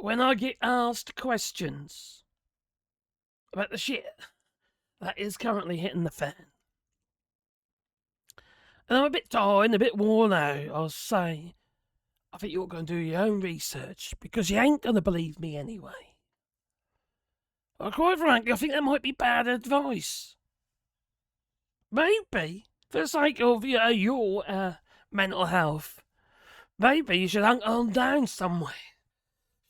when I get asked questions about the shit that is currently hitting the fan, and I'm a bit tired and a bit worn out, I'll say, I think you're going to do your own research because you ain't going to believe me anyway. Well, quite frankly, I think that might be bad advice. Maybe, for the sake of your mental health, maybe you should hunker on down somewhere.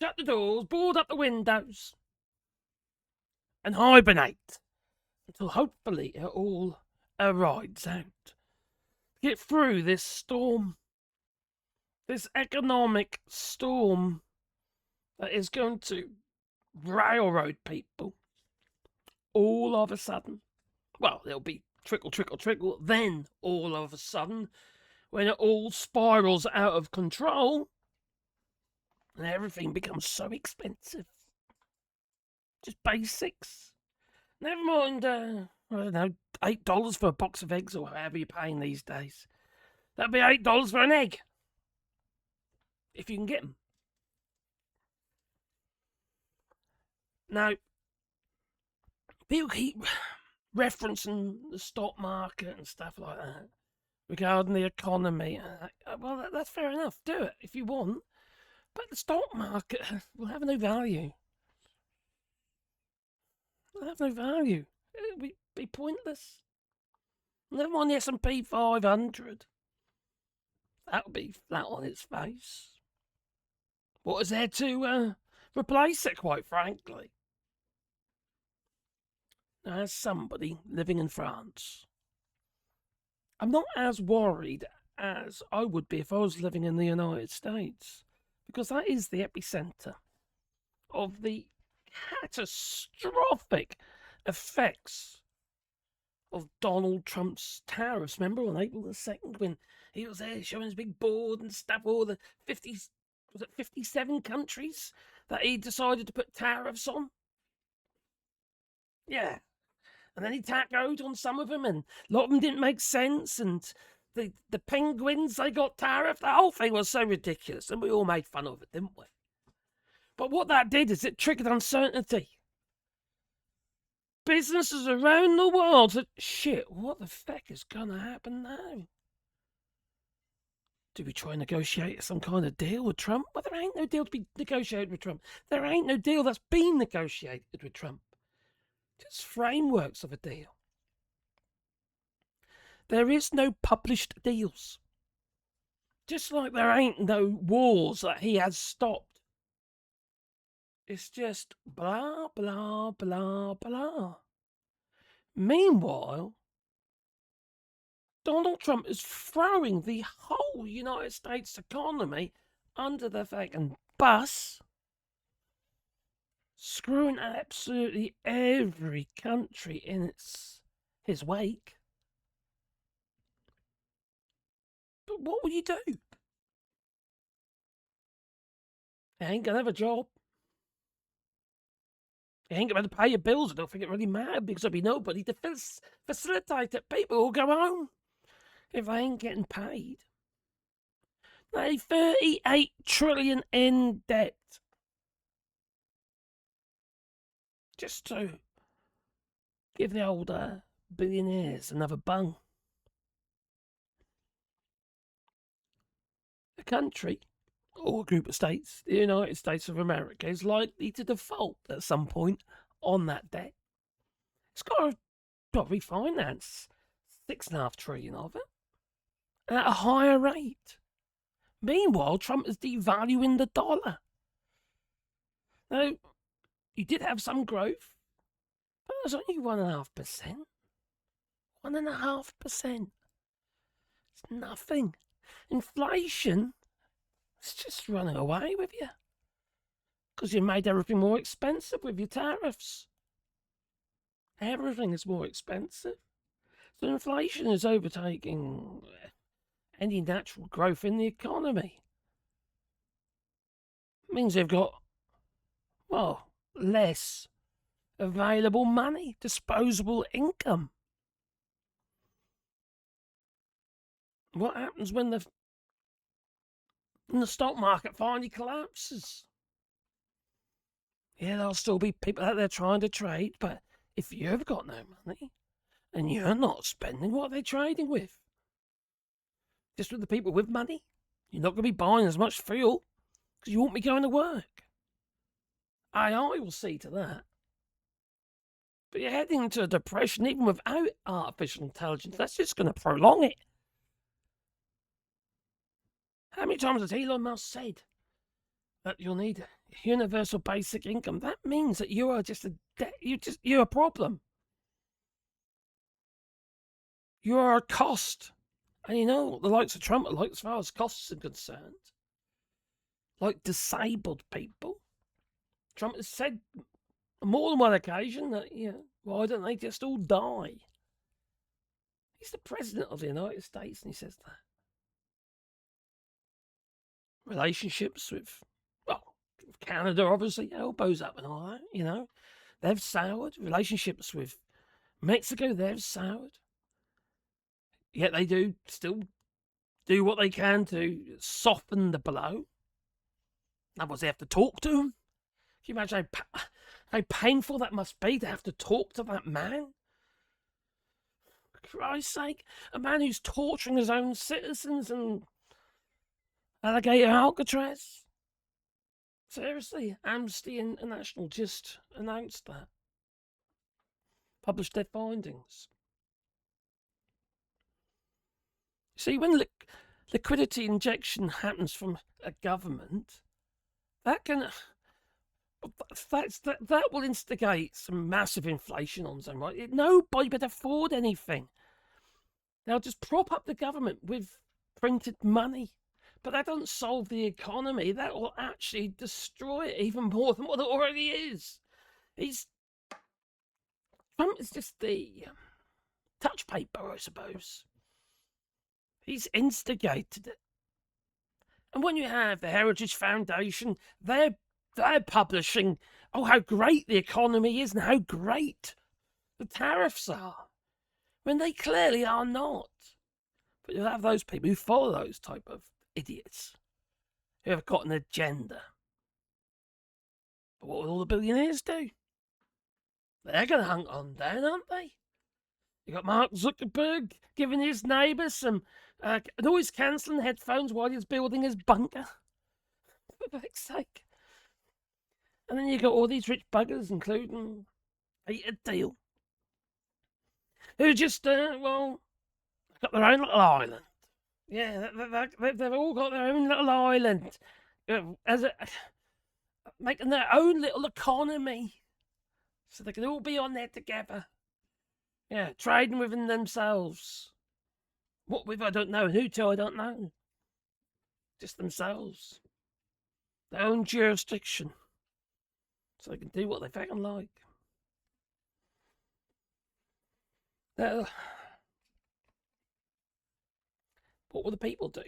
Shut the doors, board up the windows, and hibernate until hopefully it all rides out. Get through this storm, this economic storm that is going to railroad people all of a sudden. Well, there'll be trickle, trickle, trickle. Then all of a sudden, when it all spirals out of control and everything becomes so expensive. Just basics. Never mind, I don't know, $8 for a box of eggs or however you're paying these days. That'd be $8 for an egg. If you can get them. Now, people keep referencing the stock market and stuff like that regarding the economy. Well, that's fair enough. Do it if you want. But the stock market will have no value. It'll have no value. It'll be pointless. Never mind the S&P 500. That'll be flat on its face. What is there to replace it, quite frankly? As somebody living in France, I'm not as worried as I would be if I was living in the United States, because that is the epicenter of the catastrophic effects of Donald Trump's tariffs. Remember on April the 2nd when he was there showing his big board and stuff, all the 57 countries that he decided to put tariffs on? Yeah. And then he tacoed on some of them, and a lot of them didn't make sense, and the penguins, they got tariffed. The whole thing was so ridiculous, and we all made fun of it, didn't we? But what that did is it triggered uncertainty. Businesses around the world said, shit, what the fuck is going to happen now? Do we try and negotiate some kind of deal with Trump? Well, there ain't no deal to be negotiated with Trump. There ain't no deal that's been negotiated with Trump. Just frameworks of a deal. There is no published deals. Just like there ain't no wars that he has stopped. It's just blah, blah, blah, blah. Meanwhile, Donald Trump is throwing the whole United States economy under the fucking bus, screwing absolutely every country in his wake. But what will you do? You ain't gonna have a job. You ain't gonna have to pay your bills. I don't think it really matters because there'll be nobody to facilitate it. People will go home if they ain't getting paid. They're 38 trillion in debt. Just to give the old billionaires another bung. A country, or a group of states, the United States of America, is likely to default at some point on that debt. It's got to refinance $6.5 trillion of it at a higher rate. Meanwhile, Trump is devaluing the dollar. Now, you did have some growth, but it was only 1.5%. 1.5%. It's nothing. Inflation is just running away with you. Because you made everything more expensive with your tariffs. Everything is more expensive. So inflation is overtaking any natural growth in the economy. It means they've got, well, less available money, disposable income. What happens when the stock market finally collapses? Yeah, there'll still be people out there trying to trade, but if you've got no money and you're not spending, what are they trading with? Just with the people with money? You're not going to be buying as much fuel because you won't be going to work. AI will see to that. But you're heading into a depression even without artificial intelligence. That's just going to prolong it. How many times has Elon Musk said that you'll need universal basic income? That means that you are just you're a problem. You are a cost. And you know the likes of Trump are like as far as costs are concerned. Like disabled people. Trump has said on more than one occasion that, why don't they just all die? He's the president of the United States and he says that. Relationships with Canada, obviously, elbows up and all that, They've soured. Relationships with Mexico, they've soured. Yet they do still do what they can to soften the blow. Otherwise, they have to talk to him. Can you imagine how painful that must be to have to talk to that man? For Christ's sake, a man who's torturing his own citizens and alligator Alcatraz. Seriously, Amnesty International just announced that. Published their findings. See, when liquidity injection happens from a government, that will instigate some massive inflation on them, right? Nobody could afford anything. They'll just prop up the government with printed money. But that doesn't solve the economy. That will actually destroy it even more than what it already is. Trump is just the touch paper, I suppose. He's instigated it. And when you have the Heritage Foundation, they're publishing, how great the economy is and how great the tariffs are, when they clearly are not. But you'll have those people who follow those type of idiots who have got an agenda. But what will all the billionaires do? They're going to hunt on down, aren't they? You got Mark Zuckerberg giving his neighbour some noise cancelling headphones while he's building his bunker. For fuck's sake. And then you got all these rich buggers, including Peter Thiel, who just got their own little island. Yeah, they've all got their own little island, making their own little economy, so they can all be on there together. Yeah, trading within themselves. What with, I don't know, and who to, I don't know. Just themselves. Their own jurisdiction. So they can do what they fucking like. Now, what will the people do?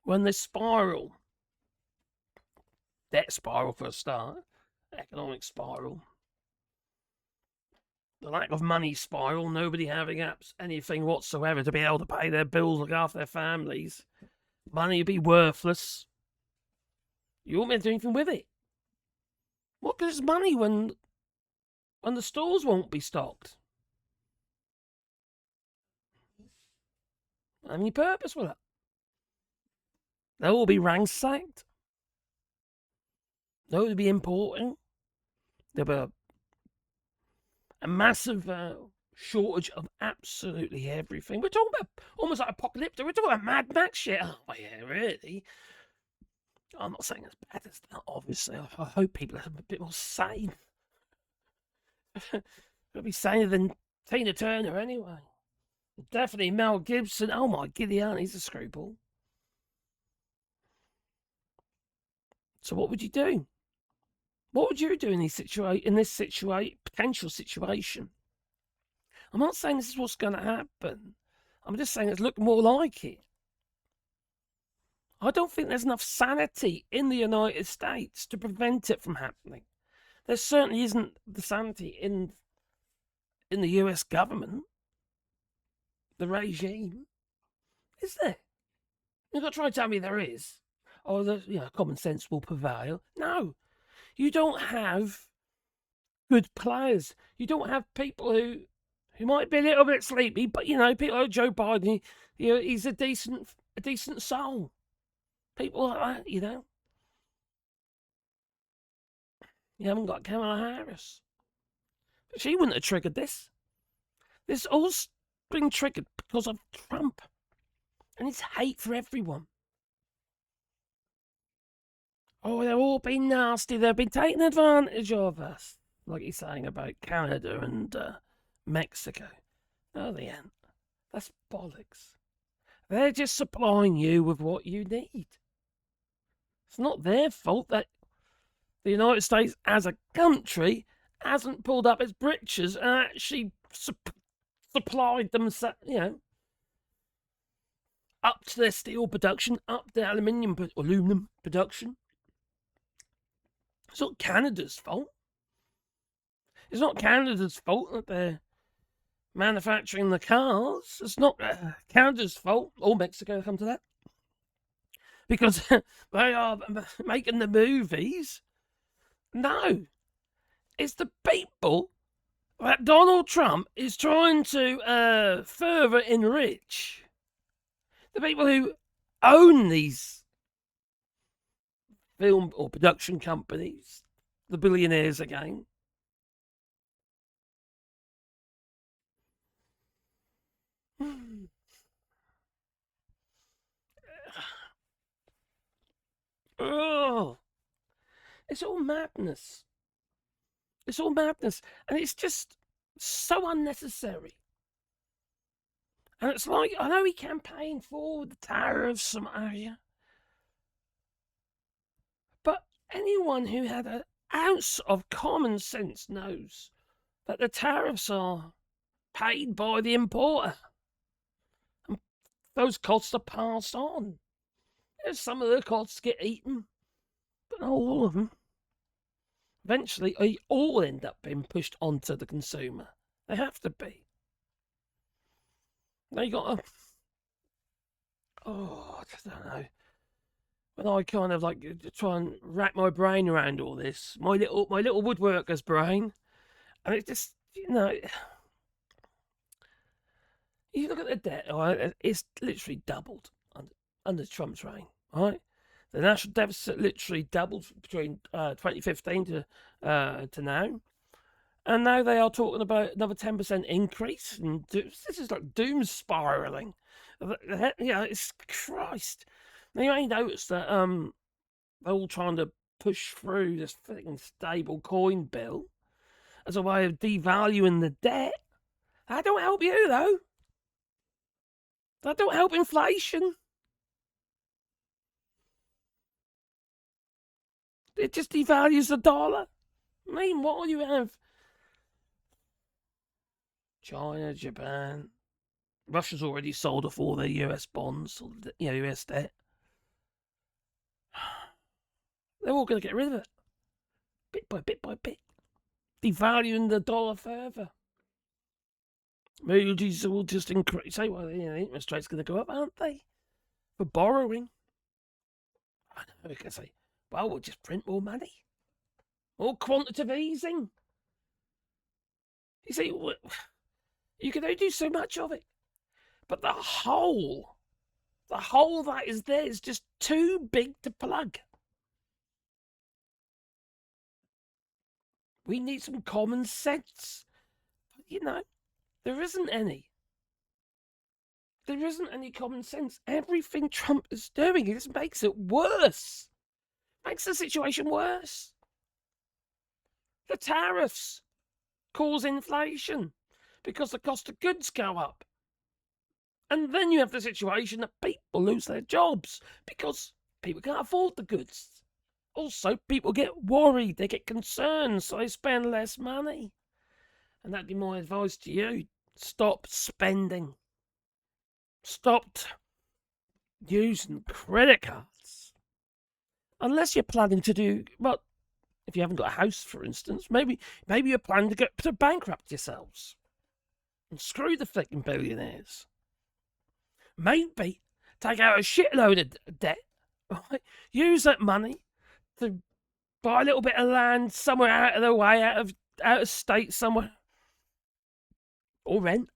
When they spiral, debt spiral for a start, economic spiral, the lack of money spiral, nobody having anything whatsoever to be able to pay their bills, look after their families, money would be worthless. You won't be able to do anything with it. What good is money when the stores won't be stocked? Any purpose with it? They'll all be ransacked. They'll be importing. There'll be a massive shortage of absolutely everything. We're talking about almost like apocalyptic. We're talking about Mad Max shit. Oh, yeah, really? I'm not saying as bad as that, obviously. I hope people are a bit more sane. They'll be saner than Tina Turner anyway. Definitely Mel Gibson. Oh my Gideon, he's a screwball. So what would you do? What would you do in this potential situation? I'm not saying this is what's going to happen. I'm just saying it's looked more like it. I don't think there's enough sanity in the United States to prevent it from happening. There certainly isn't the sanity in the US government, the regime. Is there? You've got to try and tell me there is. or common sense will prevail. No, you don't have good players. You don't have people who might be a little bit sleepy, but people like Joe Biden. He's a decent soul. People like that, You haven't got Kamala Harris. She wouldn't have triggered this. This all's been triggered because of Trump and his hate for everyone. Oh, they've all been nasty. They've been taking advantage of us. Like he's saying about Canada and Mexico. No, they ain't. That's bollocks. They're just supplying you with what you need. It's not their fault that the United States as a country hasn't pulled up its britches and actually supplied them, up to their steel production, up to their aluminum production. It's not Canada's fault. It's not Canada's fault that they're manufacturing the cars. It's not Canada's fault, or Mexico, come to that, because they are making the movies. No, it's the people that Donald Trump is trying to further enrich. The people who own these film or production companies, the billionaires again. Oh, it's all madness. It's all madness. And it's just so unnecessary. And it's like, I know he campaigned for the tariffs and area. But anyone who had an ounce of common sense knows that the tariffs are paid by the importer. And those costs are passed on. Some of the costs get eaten, but not all of them. Eventually, they all end up being pushed onto the consumer. They have to be. They got to... Oh, I don't know. When I kind of try and wrap my brain around all this, my little woodworker's brain, and it just, you look at the debt, right? It's literally doubled under Trump's reign, right? The national deficit literally doubled between 2015 to now. And now they are talking about another 10% increase. And this is like doom spiraling. It's Christ. Now, you may notice that they're all trying to push through this freaking stable coin bill as a way of devaluing the debt. That don't help you, though. That don't help inflation. It just devalues the dollar. Meanwhile, you have China, Japan. Russia's already sold off all their US bonds, or US debt. They're all going to get rid of it. Bit by bit by bit. Devaluing the dollar further. Moody's will just increase. Say, well, the interest rate's going to go up, aren't they? For borrowing. I know, we can say, well, we'll just print more money. More quantitative easing. You see, you can only do so much of it. But the hole that is there is just too big to plug. We need some common sense. But, there isn't any. There isn't any common sense. Everything Trump is doing, it just makes it worse. Makes the situation worse. The tariffs cause inflation because the cost of goods go up. And then you have the situation that people lose their jobs because people can't afford the goods. Also, people get worried, they get concerned, so they spend less money. And that'd be my advice to you. Stop spending. Stop using credit cards. Unless you're planning to do, well, if you haven't got a house, for instance, maybe you're planning to get to bankrupt yourselves. And screw the freaking billionaires. Maybe take out a shitload of debt Right? Use that money to buy a little bit of land somewhere out of the way, out of state somewhere, or rent,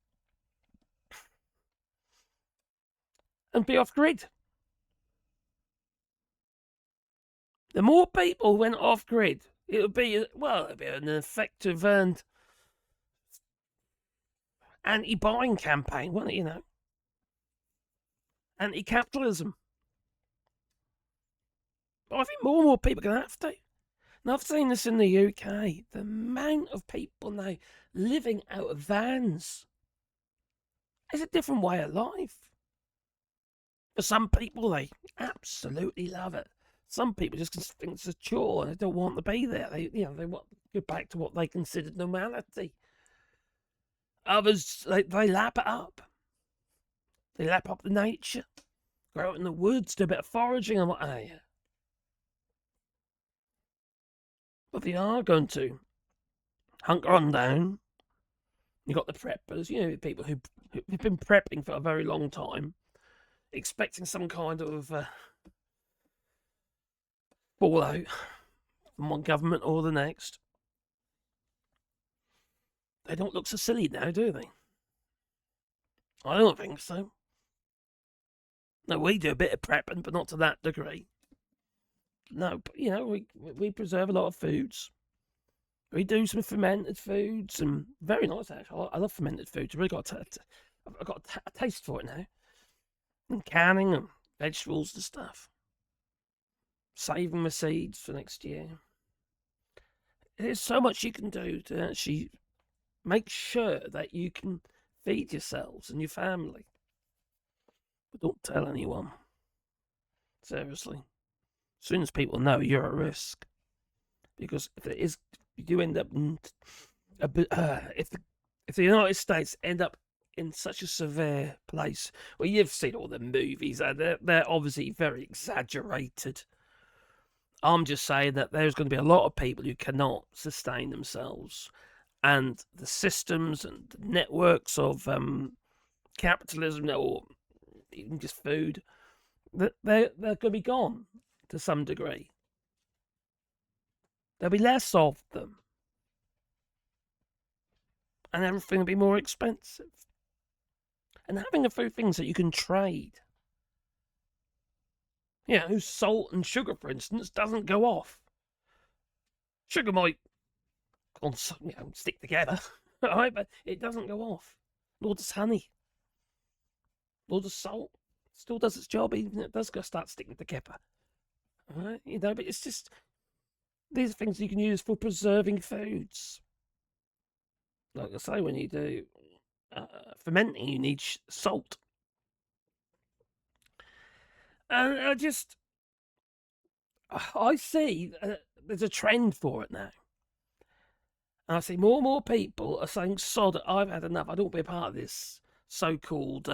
and be off grid. The more people went off grid, it would be an effective and anti-buying campaign, wouldn't it? Anti-capitalism. But I think more and more people are going to have to. And I've seen this in the UK. The amount of people now living out of vans. It's a different way of life. For some people, they absolutely love it. Some people just think it's a chore and they don't want to be there. They want to go back to what they considered normality. Others, they lap it up. They lap up the nature. Go out in the woods, do a bit of foraging and what have you. But they are going to hunker on down. You've got the preppers, people who've been prepping for a very long time, expecting some kind of fallout from one government or the next. They don't look so silly now, do they? I don't think so. No, we do a bit of prepping, but not to that degree. No, but we preserve a lot of foods. We do some fermented foods, and very nice actually. I love fermented foods. I've really I've got a taste for it now. And canning and vegetables and stuff. Saving the seeds for next year. There's so much you can do to actually make sure that you can feed yourselves and your family. But don't tell anyone. Seriously. As soon as people know, you're at risk. Because if you do end up if the United States end up in such a severe place, well, you've seen all the movies, they're obviously very exaggerated. I'm just saying that there's going to be a lot of people who cannot sustain themselves, and the systems and the networks of capitalism, or even just food, they're going to be gone to some degree. There'll be less of them, and everything will be more expensive. And having a few things that you can trade. Salt and sugar, for instance, doesn't go off. Sugar might stick together, right? But it doesn't go off. Nor does honey. Nor does salt. Still does its job, even if it does start sticking together. Right? But it's just, these are things you can use for preserving foods. Like I say, when you do fermenting, you need salt. And I see there's a trend for it now. And I see more and more people are saying, sod, I've had enough. I don't want to be a part of this so-called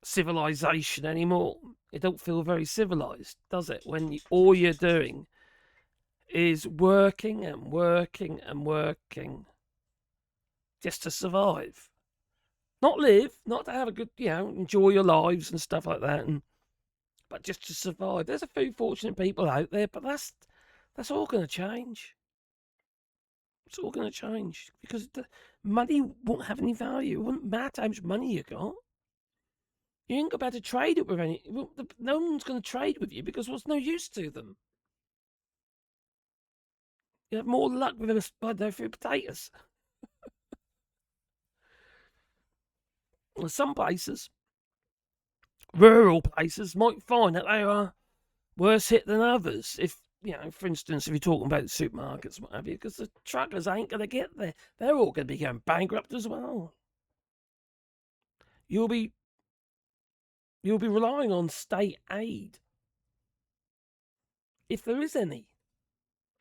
civilization anymore. It don't feel very civilized, does it? When all you're doing is working and working and working just to survive. Not live, not to have a good, enjoy your lives and stuff like that, but just to survive. There's a few fortunate people out there, but that's all going to change. It's all going to change because the money won't have any value. It won't matter how much money you got. You ain't got to trade it with any. No one's going to trade with you because what's no use to them. You have more luck with a few potatoes. Well, some places, rural places, might find that they are worse hit than others. If for instance, if you're talking about supermarkets, what have you, because the truckers ain't going to get there. They're all going to be going bankrupt as well. You'll be relying on state aid, if there is any,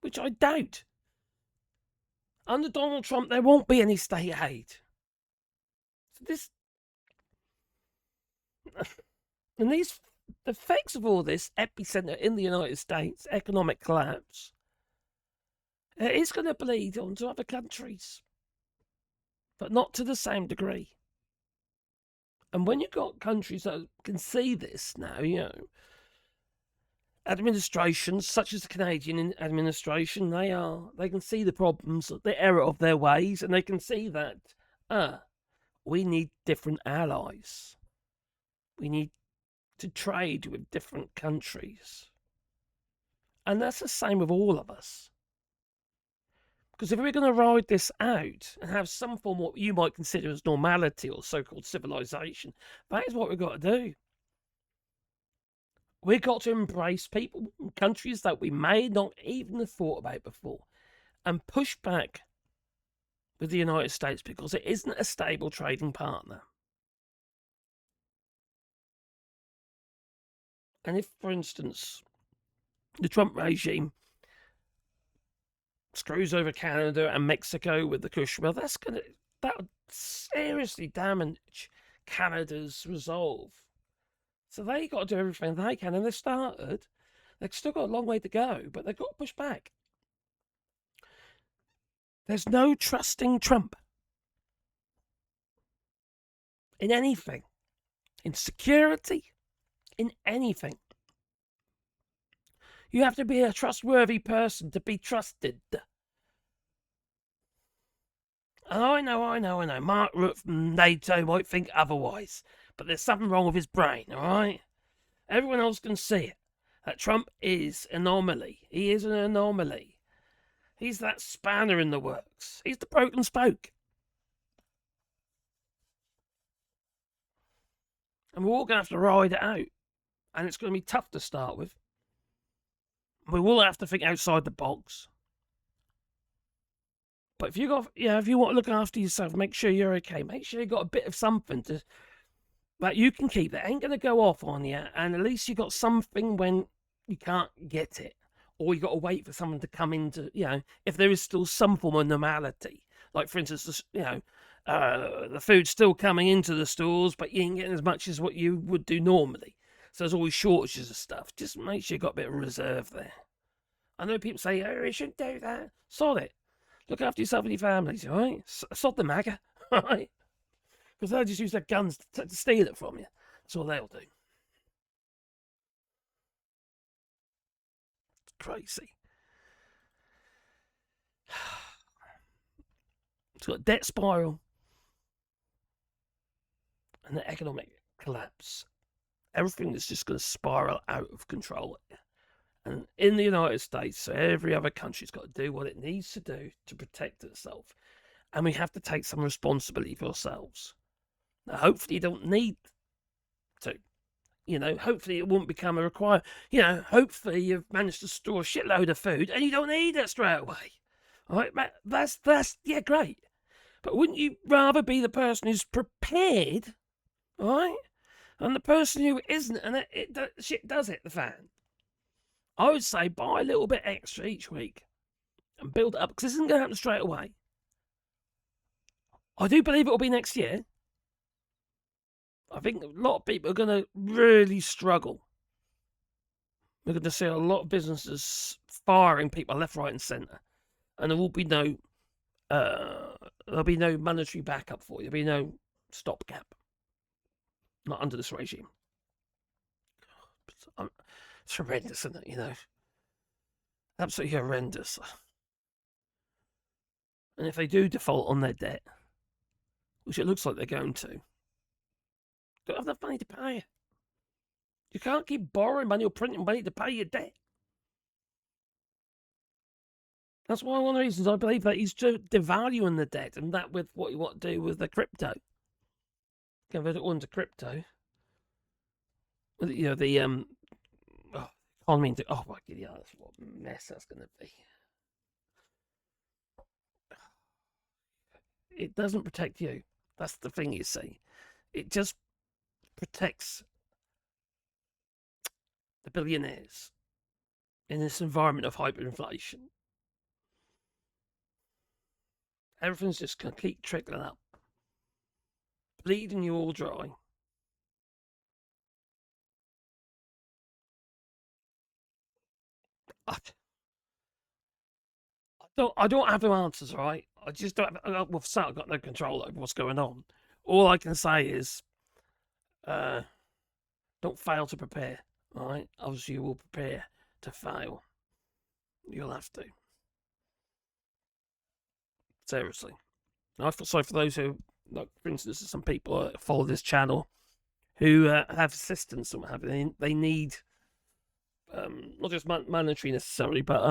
which I doubt. Under Donald Trump, there won't be any state aid. So and the effects of all this epicenter in the United States, economic collapse, it's going to bleed onto other countries, but not to the same degree. And when you've got countries that can see this now, administrations, such as the Canadian administration, they can see the problems, the error of their ways, and they can see that we need different allies. We need to trade with different countries. And that's the same with all of us. Because if we're going to ride this out and have some form of what you might consider as normality or so-called civilization, that is what we've got to do. We've got to embrace people from countries that we may not even have thought about before and push back with the United States because it isn't a stable trading partner. And if, for instance, the Trump regime screws over Canada and Mexico with the Kushner, that would seriously damage Canada's resolve. So they got to do everything they can, and they've started. They've still got a long way to go, but they've got to push back. There's no trusting Trump in anything, in security, in anything. You have to be a trustworthy person to be trusted. And I know. Mark Rutte from NATO might think otherwise, but there's something wrong with his brain, all right? Everyone else can see it. That Trump is an anomaly. He is an anomaly. He's that spanner in the works. He's the broken spoke. And we're all going to have to ride it out. And it's going to be tough to start with. We will have to think outside the box. But if you want to look after yourself, make sure you're okay. Make sure you got a bit of something that you can keep that ain't going to go off on you. And at least you got something when you can't get it. Or you got to wait for someone to come into, if there is still some form of normality. Like, for instance, the food's still coming into the stores, but you ain't getting as much as what you would do normally. So there's always shortages of stuff. Just make sure you got a bit of reserve there. I know people say, oh, you shouldn't do that. Sod it. Look after yourself and your families, all right? Sod the MAGA, all right? Because they'll just use their guns to steal it from you. That's all they'll do. It's crazy. It's got a debt spiral and an economic collapse. Everything is just going to spiral out of control. And in the United States, so every other country's got to do what it needs to do to protect itself. And we have to take some responsibility for ourselves. Now, hopefully you don't need to. Hopefully it won't become a requirement. Hopefully you've managed to store a shitload of food and you don't need it straight away. All right, that's great. But wouldn't you rather be the person who's prepared, all right, and the person who isn't, and shit does hit the fan? I would say buy a little bit extra each week and build it up, because this isn't going to happen straight away. I do believe it will be next year. I think a lot of people are going to really struggle. We're going to see a lot of businesses firing people left, right, and centre, and there will be no monetary backup for you. There'll be no stopgap. Not under this regime. It's horrendous, isn't it? Absolutely horrendous. And if they do default on their debt, which it looks like they're going to, don't have enough money to pay it. You can't keep borrowing money or printing money to pay your debt. That's one of the reasons I believe that he's devaluing the debt, and that with what you want to do with the crypto. Convert it all into crypto. The economy into, oh my god, that's what a mess that's going to be. It doesn't protect you. That's the thing, you see. It just protects the billionaires in this environment of hyperinflation. Everything's just going to keep trickling up, bleeding you all dry. I don't have the answers, right? I just don't have, I've got no control over what's going on. All I can say is, don't fail to prepare, all right? Obviously, you will prepare to fail. You'll have to. Seriously. I feel sorry for those who, like, for instance, some people follow this channel who have assistance or what have you. They need not just monetary necessarily, but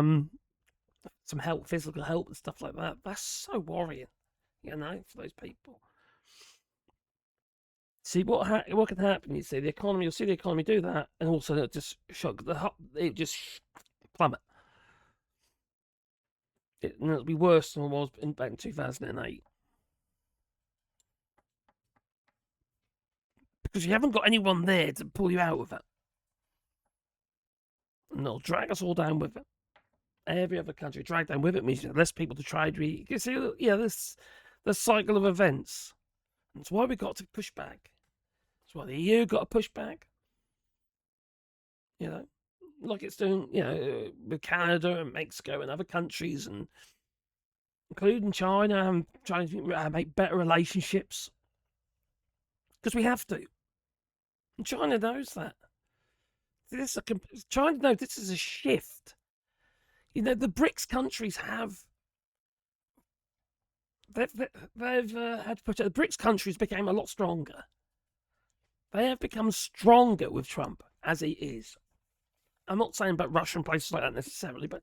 some help, physical help and stuff like that. That's so worrying, for those people. See what can happen. You see the economy. You'll see the economy do that, and also it just shock it just plummet. It'll be worse than it was back in 2008. Because you haven't got anyone there to pull you out of it. And they'll drag us all down with it. Every other country dragged down with it means less people to try to you see, this cycle of events. That's why we got to push back. That's why the EU got to push back. Like it's doing, with Canada and Mexico and other countries, and including China, and trying to make better relationships. Because we have to. And China knows that. China knows this is a shift. The BRICS countries have. They've had to push it. The BRICS countries became a lot stronger. They have become stronger with Trump as he is. I'm not saying about Russia and places like that necessarily, but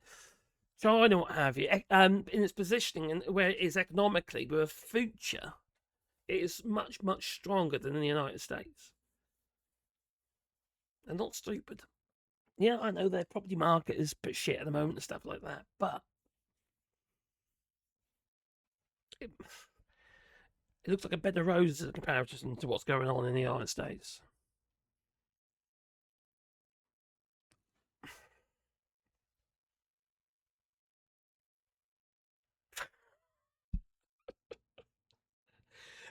China, what have you, in its positioning and where it is economically, with a future, it is much, much stronger than the United States. They're not stupid. Yeah, I know their property market is a bit shit at the moment and stuff like that, but it looks like a bed of roses in comparison to what's going on in the United States.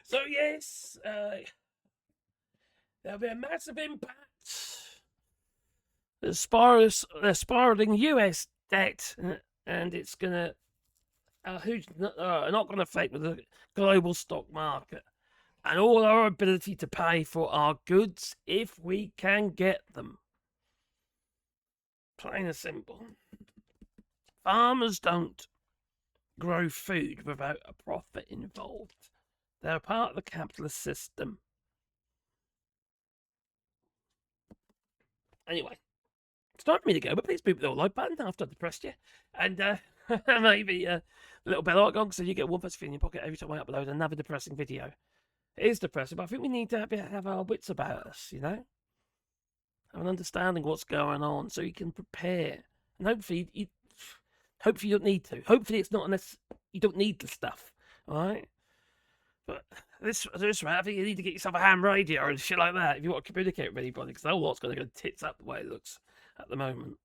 So yes, there'll be a massive impact. The spiraling US debt, and it's gonna not gonna affect the global stock market and all our ability to pay for our goods if we can get them. Plain and simple. Farmers don't grow food without a profit involved. They're part of the capitalist system. Anyway, it's time for me to go, but please beat the like button after I've depressed you. And maybe a little bell icon so you get one person in your pocket every time I upload another depressing video. It is depressing, but I think we need to have our wits about us, have an understanding of what's going on so you can prepare. And hopefully you don't need to. Hopefully it's not unless you don't need the stuff, all right? But this right, I think you need to get yourself a ham radio and shit like that if you want to communicate with anybody, because the whole lot's going to go tits up the way it looks at the moment.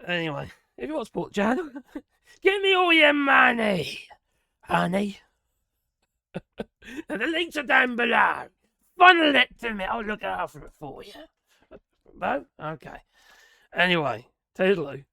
Anyway, if you want to support the channel, give me all your money, honey. And the links are down below. Funnel it to me. I'll look after it for you. No? Okay. Anyway, toodaloo.